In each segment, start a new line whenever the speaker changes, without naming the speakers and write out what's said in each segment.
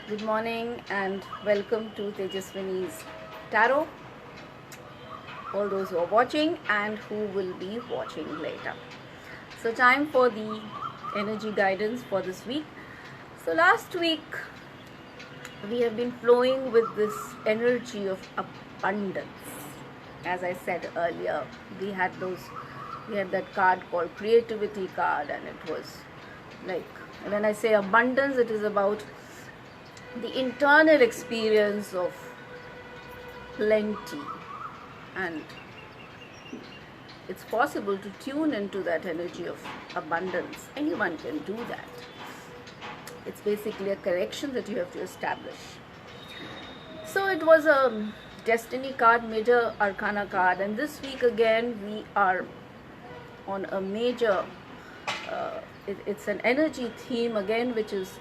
Good morning and welcome to Tejaswini's Tarot. All those who are watching and who will be watching later. So, time for the energy guidance for this week. So, last week we have been flowing with this energy of abundance. As I said earlier, we had that card called creativity card, and it was like, when I say abundance, it is about the internal experience of plenty, and it's possible to tune into that energy of abundance. Anyone can do that. It's basically a correction that you have to establish. So it was a destiny card, major arcana card, and this week again we are on a major it's an energy theme again, which is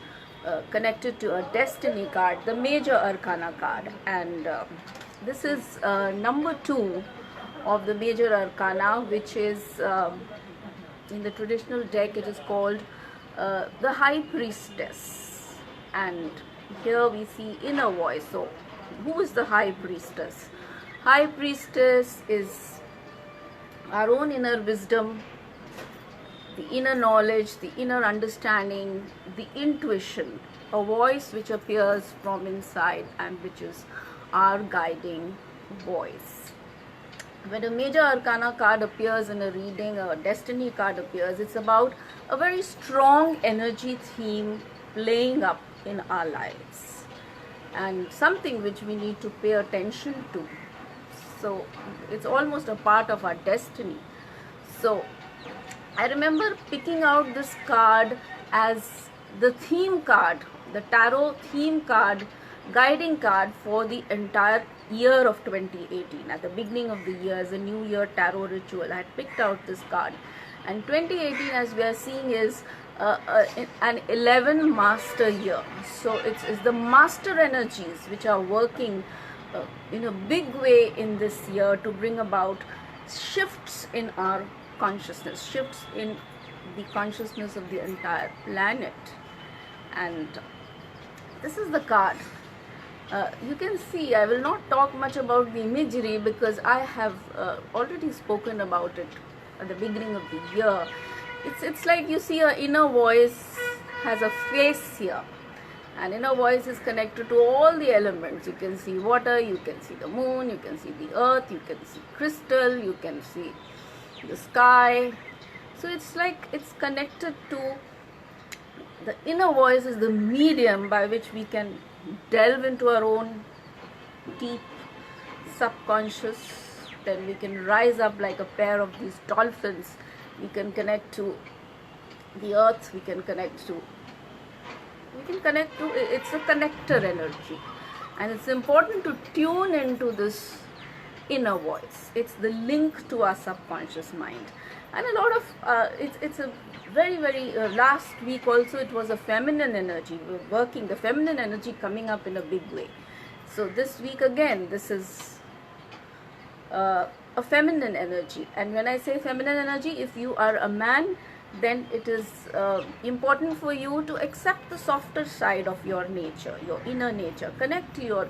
connected to a destiny card, the major arcana card, and this is number 2 of the major arcana, which is in the traditional deck it is called the high priestess. And here we see inner voice. So who is the high priestess? High priestess is our own inner wisdom, the inner knowledge, the inner understanding, the intuition, a voice which appears from inside and which is our guiding voice. When a major arcana card appears in a reading, a destiny card appears, it's about a very strong energy theme playing up in our lives and something which we need to pay attention to. So it's almost a part of our destiny. So I remember picking out this card as the theme card, the tarot theme card, guiding card for the entire year of 2018. At the beginning of the year, as a new year tarot ritual, I had picked out this card. And 2018, as we are seeing, is an 11 master year. So it's the master energies which are working in a big way in this year to bring about shifts in our consciousness, shifts in the consciousness of the entire planet. And this is the card. You can see I will not talk much about the imagery because I have already spoken about it at the beginning of the year. It's like you see an inner voice has a face here, and inner voice is connected to all the elements. You can see water, you can see the moon, you can see the earth, you can see crystal, you can see the sky. So it's like it's connected to the inner voice is the medium by which we can delve into our own deep subconscious. Then we can rise up like a pair of these dolphins. We can connect to the earth, we can connect to it's a connector energy, and it's important to tune into this inner voice. It's the link to our subconscious mind. And a lot of it's a very last week also it was a feminine energy. We're working the feminine energy coming up in a big way. So this week again this is a feminine energy. And when I say feminine energy, if you are a man, then it is important for you to accept the softer side of your nature, your inner nature, connect to your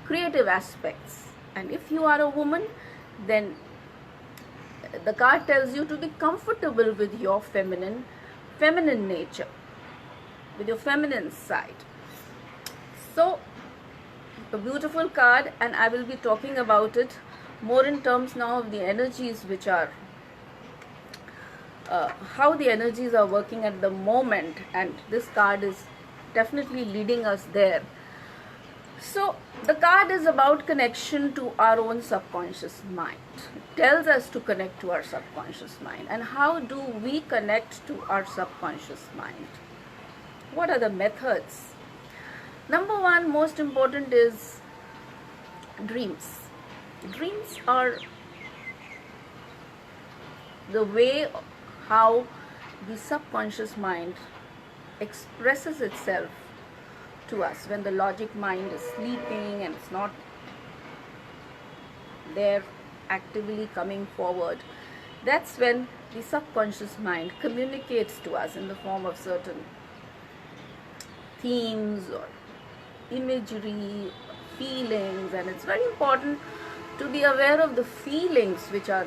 creative aspects. And if you are a woman, then the card tells you to be comfortable with your feminine nature, with your feminine side. So a beautiful card, and I will be talking about it more in terms now of the energies which are how the energies are working at the moment, and this card is definitely leading us there. So the card is about connection to our own subconscious mind. It tells us to connect to our subconscious mind. And how do we connect to our subconscious mind? What are the methods? Number 1, most important, is dreams. Dreams are the way how the subconscious mind expresses itself to us when the logic mind is sleeping and it's not there actively coming forward. That's when the subconscious mind communicates to us in the form of certain themes or imagery, feelings, and it's very important to be aware of the feelings which are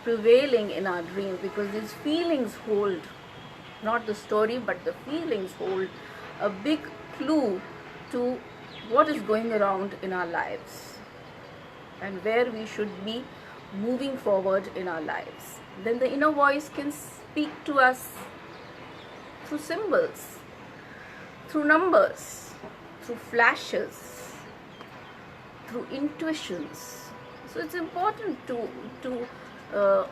prevailing in our dreams, because these feelings hold, not the story, but the feelings hold a big clue to what is going around in our lives and where we should be moving forward in our lives. Then the inner voice can speak to us through symbols, through numbers, through flashes, through intuitions. So it's important to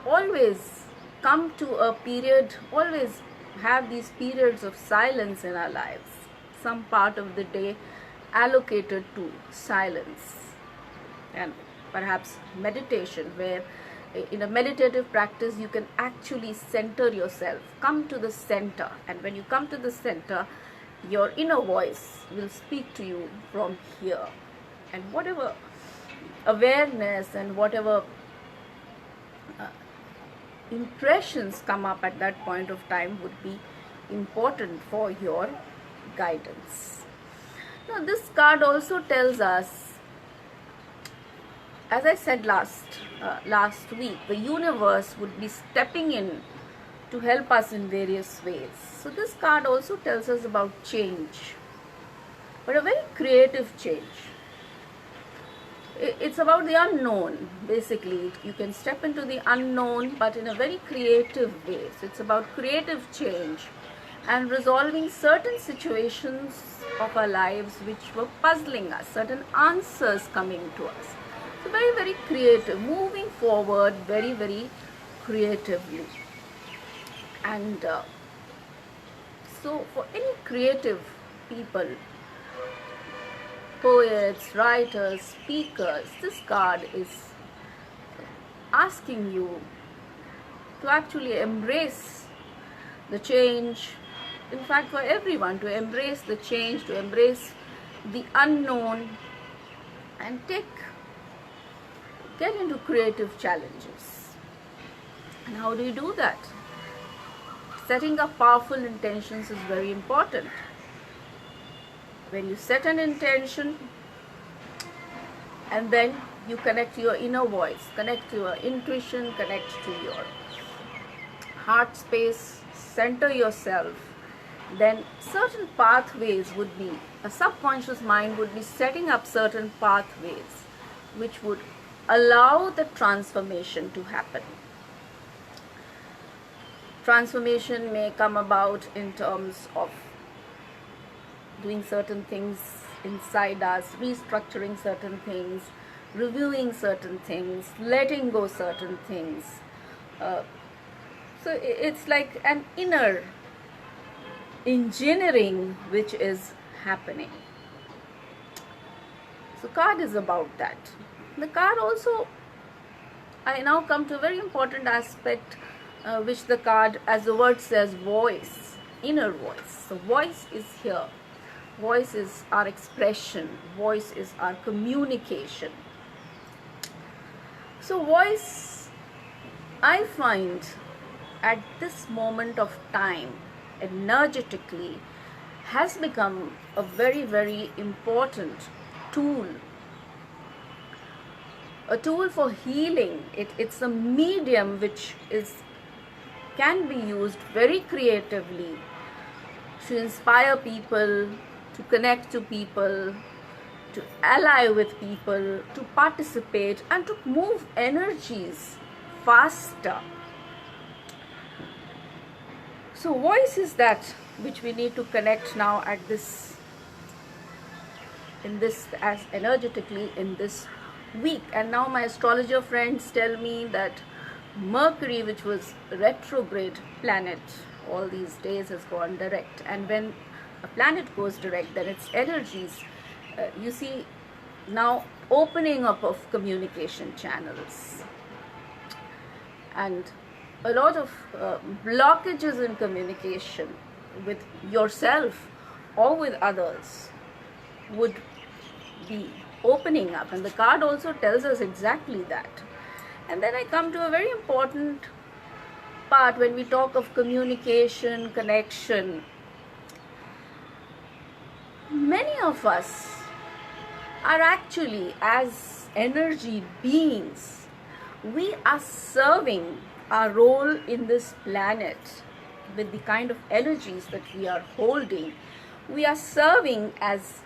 always come to a period, always have these periods of silence in our lives, some part of the day allocated to silence, and perhaps meditation, where in a meditative practice you can actually center yourself, come to the center, and when you come to the center, your inner voice will speak to you from here, and whatever awareness and whatever impressions come up at that point of time would be important for your guidance. Now this card also tells us, as I said last week, the universe would be stepping in to help us in various ways. So this card also tells us about change, but a very creative change. It's about the unknown, basically. You can step into the unknown, but in a very creative way. So it's about creative change and resolving certain situations of our lives which were puzzling us, certain answers coming to us. So very, very creative, moving forward very, very creatively. And so for any creative people, poets, writers, speakers, this card is asking you to actually embrace the change. In fact, for everyone, to embrace the change, to embrace the unknown, and get into creative challenges. And how do you do that? Setting up powerful intentions is very important. When you set an intention and then you connect to your inner voice, connect to your intuition, connect to your heart space, center yourself, then certain pathways would be, a subconscious mind would be setting up certain pathways which would allow the transformation to happen. Transformation may come about in terms of doing certain things inside us, restructuring certain things, reviewing certain things, letting go certain things. So it's like an inner engineering which is happening. So card is about that. The card also, I now come to a very important aspect which the card, as the word says, voice, inner voice. So voice is here. Voice is our expression. Voice is our communication. So voice, I find at this moment of time, energetically, has become a very, very important tool. A tool for healing. It's a medium which can be used very creatively to inspire people, to connect to people, to ally with people, to participate, and to move energies faster. So voice is that which we need to connect now at this, as energetically in this week. And now my astrologer friends tell me that Mercury, which was retrograde planet all these days, has gone direct, and when a planet goes direct, then its energies, you see now opening up of communication channels, and a lot of blockages in communication with yourself or with others would be opening up, and the card also tells us exactly that. And then I come to a very important part when we talk of communication, connection. many of us are actually, as energy beings, we are serving our role in this planet with the kind of energies that we are holding. We are serving as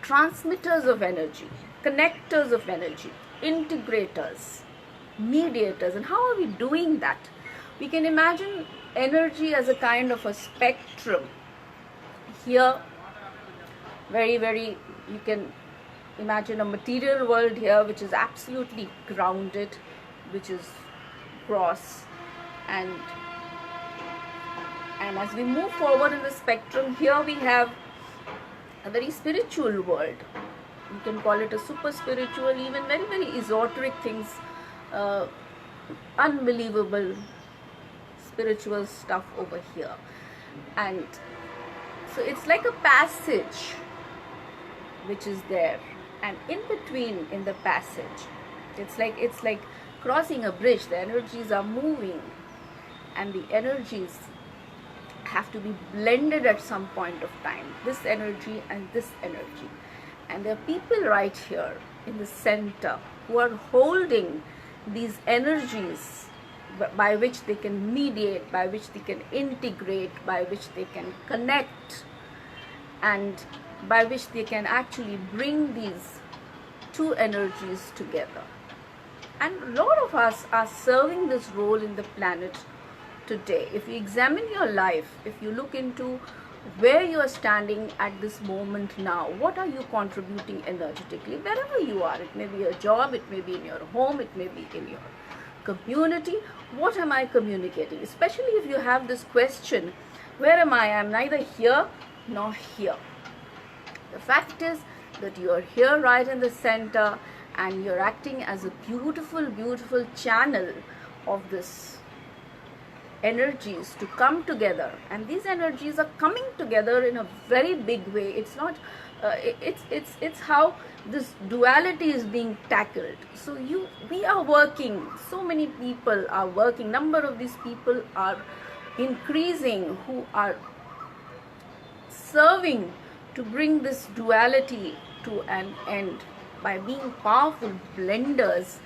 transmitters of energy, connectors of energy, integrators, mediators. And how are we doing that? We can imagine energy as a kind of a spectrum. Here, you can imagine a material world here which is absolutely grounded, which is gross, and as we move forward in the spectrum, here we have a very spiritual world. You can call it a super spiritual, even very esoteric things, unbelievable spiritual stuff over here. And so it's like a passage which is there, and in between, in the passage, it's like crossing a bridge. The energies are moving, and the energies have to be blended at some point of time, this energy and this energy. And there are people right here in the center who are holding these energies by which they can mediate, by which they can integrate, by which they can connect, and by which they can actually bring these two energies together. And a lot of us are serving this role in the planet today. If you examine your life, if you look into where you are standing at this moment now, what are you contributing energetically? Wherever you are, it may be a job, it may be in your home, it may be in your community. What am I communicating? Especially if you have this question, where am I? I'm neither here nor here. The fact is that you are here right in the center, and you're acting as a beautiful channel of this energies to come together. And these energies are coming together in a very big way. It's not it's how this duality is being tackled. So we are working, so many people are working, number of these people are increasing, who are serving to bring this duality to an end by being powerful blenders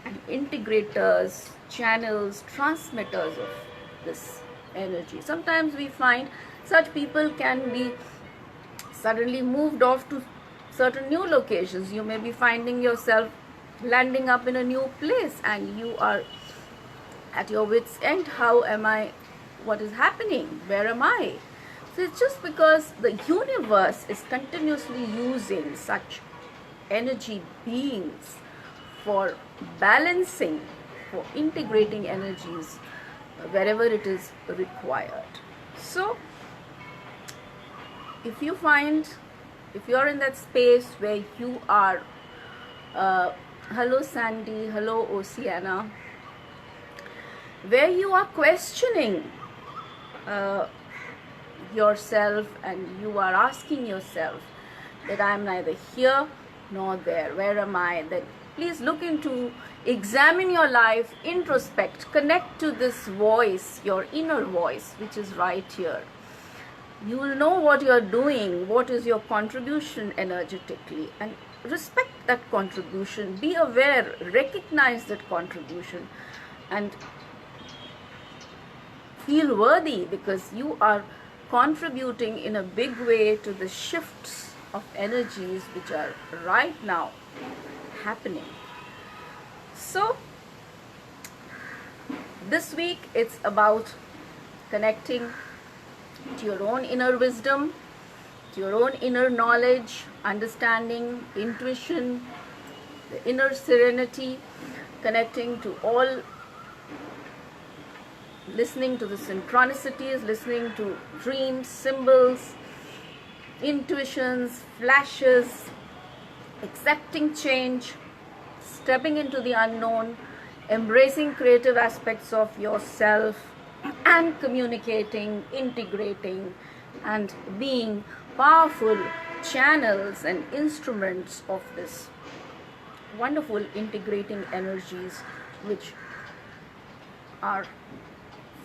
and integrators, channels, transmitters of this energy. Sometimes we find such people can be suddenly moved off to certain new locations. You may be finding yourself landing up in a new place, and you are at your wit's end. How am I? What is happening? Where am I? So it's just because the universe is continuously using such energy beings for balancing, for integrating energies wherever it is required. So if you are in that space where you are, hello Sandy, hello Oceana, where you are questioning yourself, and you are asking yourself that I am neither here nor there, where am I? Then please look into, examine your life, introspect, connect to this voice, your inner voice, which is right here. You will know what you are doing, what is your contribution energetically, and respect that contribution. Be aware, recognize that contribution, and feel worthy, because you are contributing in a big way to the shifts of energies which are right now happening. So this week it's about connecting to your own inner wisdom, to your own inner knowledge, understanding, intuition, the inner serenity, connecting to all, listening to the synchronicities, listening to dreams, symbols, intuitions, flashes, accepting change, stepping into the unknown, embracing creative aspects of yourself, and communicating, integrating, and being powerful channels and instruments of this wonderful integrating energies which are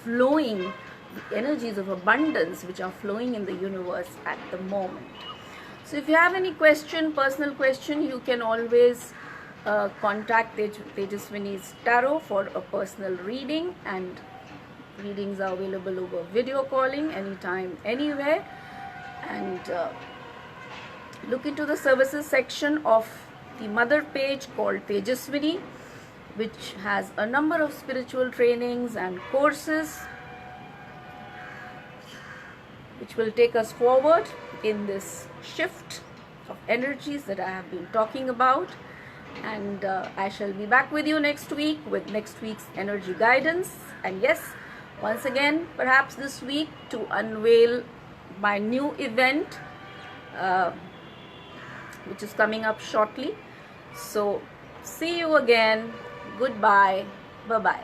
flowing, the energies of abundance which are flowing in the universe at the moment. So if you have any question, personal question, you can always contact Tejaswini's Tarot for a personal reading, and readings are available over video calling anytime, anywhere. And look into the services section of the mother page called Tejaswini, which has a number of spiritual trainings and courses which will take us forward in this shift of energies that I have been talking about. And I shall be back with you next week with next week's energy guidance. And yes, once again, perhaps this week to unveil my new event, which is coming up shortly. So see you again. Goodbye. Bye-bye.